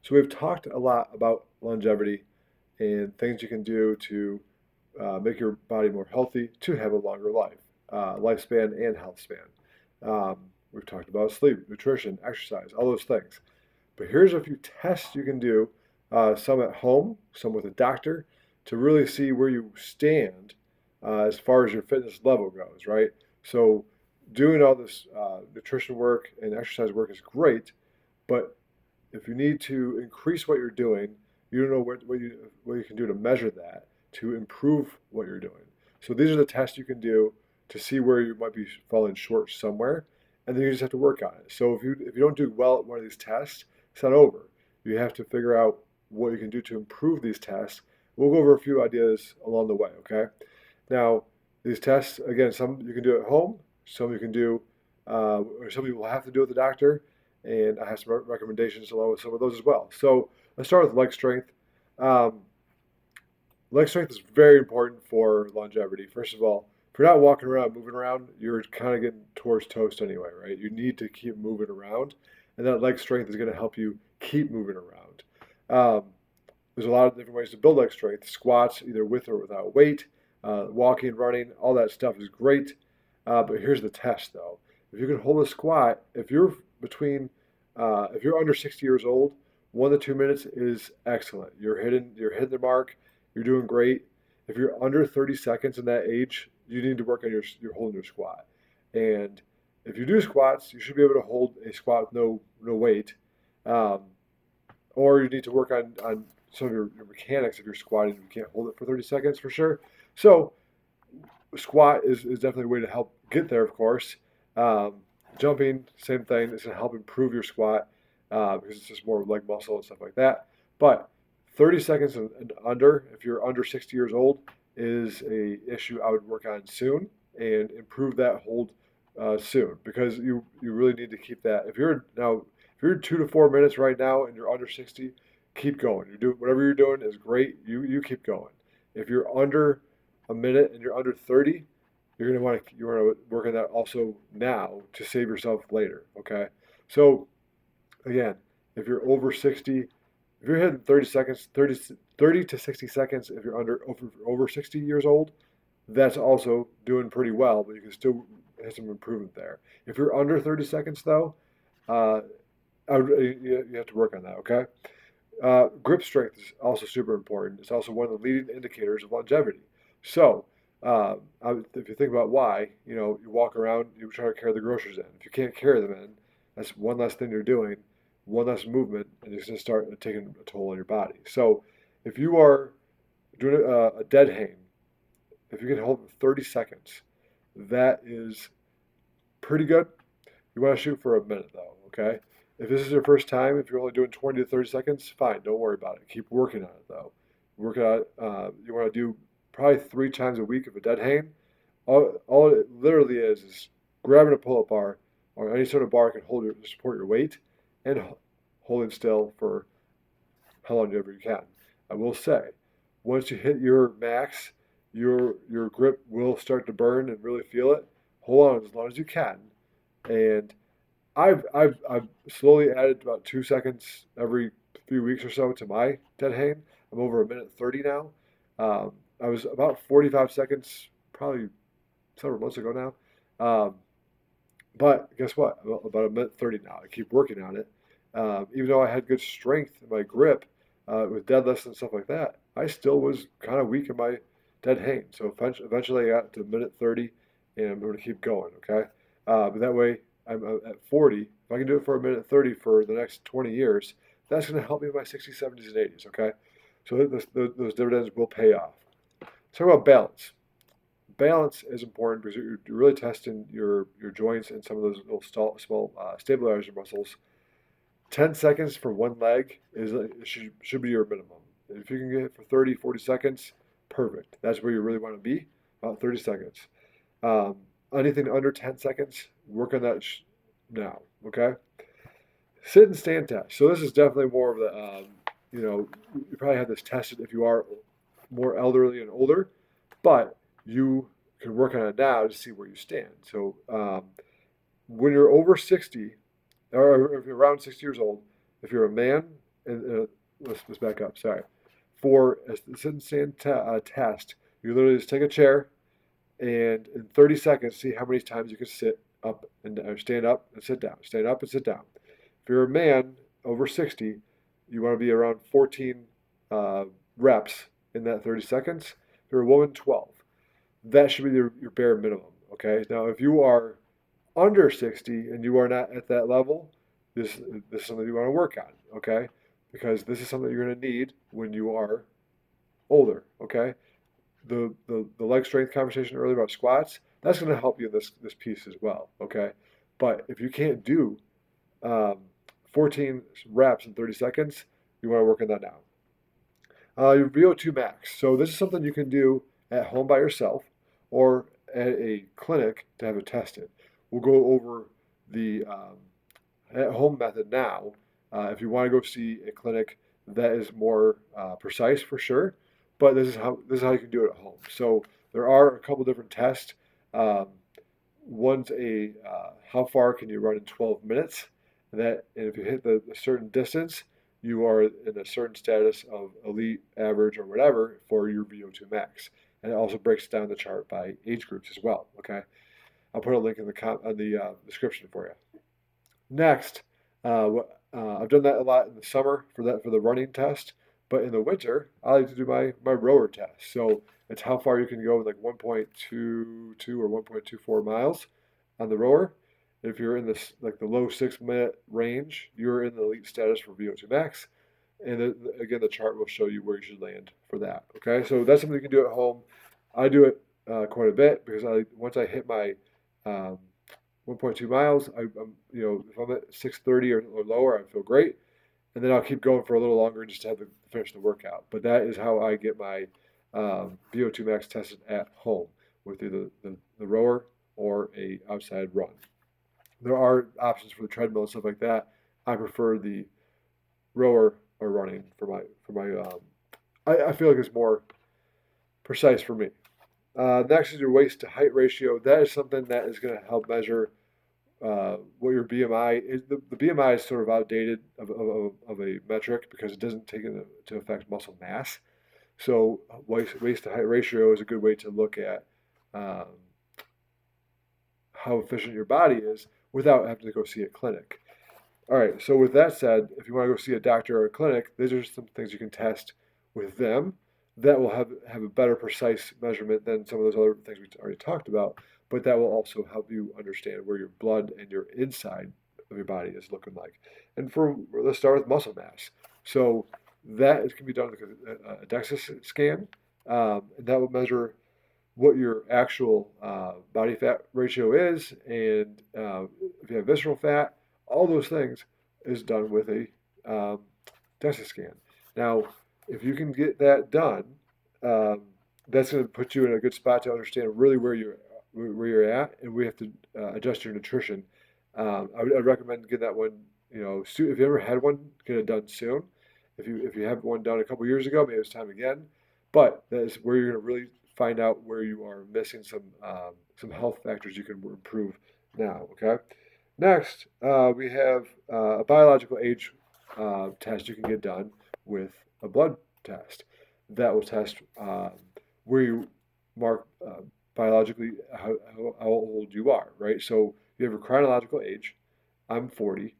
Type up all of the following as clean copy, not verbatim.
So we've talked a lot about longevity and things you can do to make your body more healthy to have a longer lifespan and health span. We've talked about sleep, nutrition, exercise, all those things. But here's a few tests you can do, some at home, some with a doctor, to really see where you stand as far as your fitness level goes, right? So doing all this nutrition work and exercise work is great, but if you need to increase what you're doing, you don't know what you can do to measure that to improve what you're doing. So these are the tests you can do to see where you might be falling short somewhere, and then you just have to work on it. So if you don't do well at one of these tests, it's not over. You have to figure out what you can do to improve these tests. We'll go over a few ideas along the way, okay? Now, these tests, again, some you can do at home, some you can do, or some people have to do with the doctor, and I have some recommendations along with some of those as well. So let's start with leg strength. Um, Leg strength is very important for longevity. First of all, if you're not walking around, moving around, you're kind of getting towards toast anyway, right? You need to keep moving around, and that leg strength is going to help you keep moving around. Um, there's a lot of different ways to build leg strength. Squats, either with or without weight, walking, running, all that stuff is great. But here's the test, though. If you can hold a squat, if you're under 60 years old, 1 to 2 minutes is excellent. You're hitting the mark. You're doing great. If you're under 30 seconds in that age, you need to work on your holding your squat. And if you do squats, you should be able to hold a squat with no weight. Um, or you need to work on some of your mechanics if you're squatting. You can't hold it for 30 seconds for sure. So squat is definitely a way to help get there, of course. Um, Jumping, same thing. It's going to help improve your squat because it's just more leg muscle and stuff like that. But 30 seconds and under, if you're under 60 years old, is a issue I would work on soon and improve that hold soon because you really need to keep that. If you're 2 to 4 minutes right now and you're under 60, keep going. You do whatever you're doing is great. You keep going. If you're under a minute and you're under 30, you want to work on that also now to save yourself later. Okay, so again, if you're over 60, if you're hitting 30 seconds, 30 to 60 seconds, if you're over 60 years old, that's also doing pretty well, but you can still have some improvement there. If you're under 30 seconds though, uh, you have to work on that. Okay. Grip strength is also super important. It's also one of the leading indicators of longevity. So, if you think about why, you walk around, you try to carry the groceries in. If you can't carry them in, that's one less thing you're doing, one less movement, and it's going to start taking a toll on your body. So, if you are doing a dead hang, if you can hold it for 30 seconds, that is pretty good. You want to shoot for a minute though, okay? If this is your first time, if you're only doing 20 to 30 seconds, fine, don't worry about it. Keep working on it though. Work on it. You want to do probably 3 times a week of a dead hang. All it literally is grabbing a pull-up bar or any sort of bar can support your weight and holding still for how long ever you can. I will say, once you hit your max, your grip will start to burn and really feel it. Hold on as long as you can, and I've slowly added about 2 seconds every few weeks or so to my dead hang. I'm over a minute 30 now. I was about 45 seconds probably several months ago now. But guess what? I'm about a minute 30 now. I keep working on it. Even though I had good strength in my grip with deadlifts and stuff like that, I still was kind of weak in my dead hang. So eventually I got to minute 30 and I'm going to keep going, okay? But that way I'm at 40. If I can do it for a minute 30 for the next 20 years, that's going to help me in my 60s, 70s, and 80s, okay? So those dividends will pay off. Let's talk about balance. Balance is important because you're really testing your joints and some of those little small stabilizer muscles. 10 seconds for one leg should be your minimum. If you can get it for 30, 40 seconds, perfect. That's where you really want to be, about 30 seconds. Um, Anything under 10 seconds, work on that now, okay? Sit and stand test. So this is definitely more of the, you probably have this tested if you are more elderly and older, but you can work on it now to see where you stand. So when you're over 60, or if you're around 60 years old, if you're a man, and let's back up. Sorry. For a sit and stand test, you literally just take a chair and in 30 seconds see how many times you can sit up and stand up and sit down, stand up and sit down. If you're a man over 60, you want to be around 14 uh, reps in that 30 seconds. If you're a woman, 12. That should be your bare minimum. Okay. Now, if you are under 60 and you are not at that level, this is something you want to work on. Okay, because this is something you're going to need when you are older. Okay, the leg strength conversation earlier about squats, that's going to help you in this piece as well. Okay, but if you can't do um, 14 reps in 30 seconds, you want to work on that now. Your VO2 max. So this is something you can do at home by yourself or at a clinic to have it tested. We'll go over the at-home method now. If you want to go see a clinic that is more precise for sure, but this is how you can do it at home. So there are a couple different tests. Um, One's a how far can you run in 12 minutes? And if you hit a certain distance, you are in a certain status of elite, average, or whatever for your VO2 max. And it also breaks down the chart by age groups as well. Okay, I'll put a link in the description for you. Next, I've done that a lot in the summer for the running test, but in the winter, I like to do my rower test. So it's how far you can go with like 1.22 or 1.24 miles on the rower. If you're in this like the low 6 minute range, you're in the elite status for VO2 max. And then, again, the chart will show you where you should land for that. Okay, so that's something you can do at home. I do it quite a bit because once I hit my um, 1.2 miles. If I'm at 6:30 or lower, I feel great, and then I'll keep going for a little longer just to have to finish the workout. But that is how I get my VO2 max tested at home with either the rower or a outside run. There are options for the treadmill and stuff like that. I prefer the rower or running for my. I feel like it's more precise for me. Next is your waist to height ratio. That is something that is going to help measure what your BMI is. The BMI is sort of outdated of a metric because it doesn't take into effect muscle mass. So waist to height ratio is a good way to look at um, how efficient your body is without having to go see a clinic. All right, so with that said, if you want to go see a doctor or a clinic, these are some things you can test with them that will have a better precise measurement than some of those other things we already talked about, but that will also help you understand where your blood and your inside of your body is looking like. And let's start with muscle mass. So that can be done with a DEXA scan, and that will measure what your actual body fat ratio is, and if you have visceral fat, all those things is done with a um, DEXA scan. Now, if you can get that done, um, that's going to put you in a good spot to understand really where you're at, and we have to adjust your nutrition. I'd recommend getting that one. If you ever had one, get it done soon. If you have one done a couple years ago, maybe it's time again. But that is where you're going to really find out where you are missing some health factors you can improve now. Okay. Next, we have a biological age test you can get done with a blood test that will test where you mark biologically how old you are, right? So you have your chronological age. I'm 40.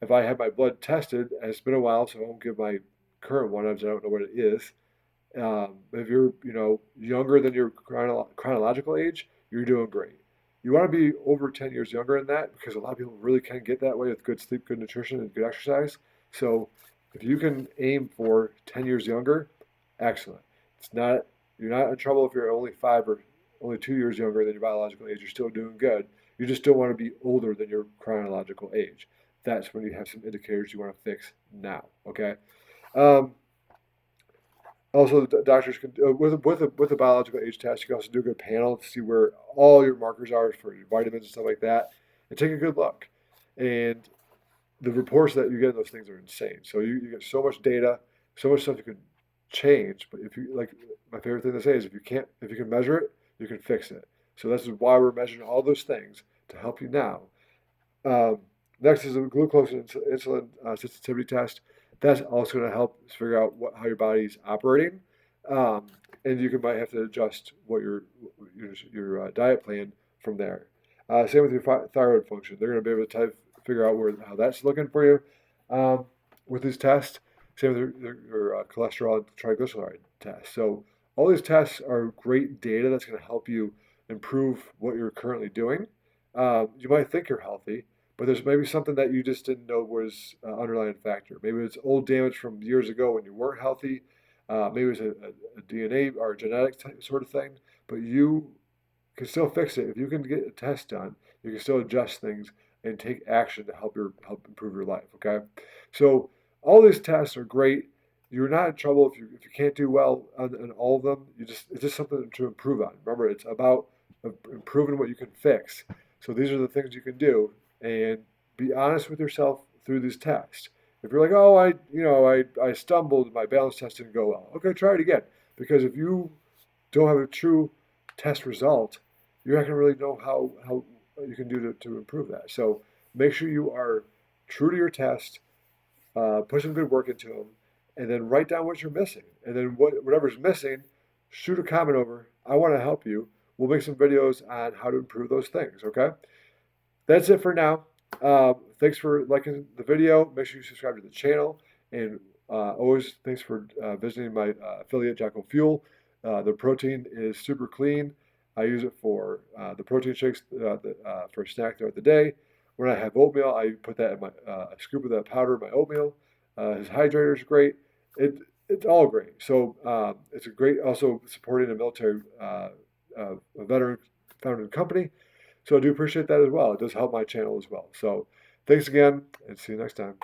If I have my blood tested, and it's been a while, so I won't give my current one, I don't know what it is. If you're, younger than your chronological age, you're doing great. You want to be over 10 years younger than that because a lot of people really can get that way with good sleep, good nutrition, and good exercise. So if you can aim for 10 years younger, excellent. It's not, you're not in trouble if you're only 2 years younger than your biological age. You're still doing good. You just don't want to be older than your chronological age. That's when you have some indicators you want to fix now. Okay. Um, Also, the doctors can with a biological age test. You can also do a good panel to see where all your markers are for your vitamins and stuff like that, and take a good look. And the reports that you get in those things are insane. So you get so much data, so much stuff you can change. But if you like, my favorite thing to say is if you can measure it, you can fix it. So this is why we're measuring all those things to help you now. Um, Next is a glucose and insulin sensitivity test. That's also going to help figure out how your body's operating. Um, and you might have to adjust what your diet plan from there. Same with your thyroid function. They're going to be able to figure out how that's looking for you with these tests. Same with your cholesterol and triglyceride tests. So all these tests are great data that's going to help you improve what you're currently doing. You might think you're healthy, but there's maybe something that you just didn't know was an underlying factor. Maybe it's old damage from years ago when you weren't healthy. Maybe it's a DNA or a genetic sort of thing, but you can still fix it. If you can get a test done, you can still adjust things and take action to help improve your life. Okay, so all these tests are great. You're not in trouble if you can't do well on all of them. It's just something to improve on. Remember, it's about improving what you can fix. So these are the things you can do, and be honest with yourself through these tests. If you're like, oh, I stumbled, my balance test didn't go well. Okay, try it again. Because if you don't have a true test result, you're not going to really know how you can do to improve that. So make sure you are true to your test, put some good work into them, and then write down what you're missing. And then whatever's missing, shoot a comment over. I want to help you. We'll make some videos on how to improve those things. Okay. That's it for now. Thanks for liking the video. Make sure you subscribe to the channel. And always thanks for visiting my affiliate, Jocko Fuel. The protein is super clean. I use it for the protein shakes for a snack throughout the day. When I have oatmeal, I put that in a scoop of that powder in my oatmeal. His hydrator is great. It's all great. So it's a great, also supporting a military a veteran founded company. So I do appreciate that as well. It does help my channel as well. So thanks again and see you next time.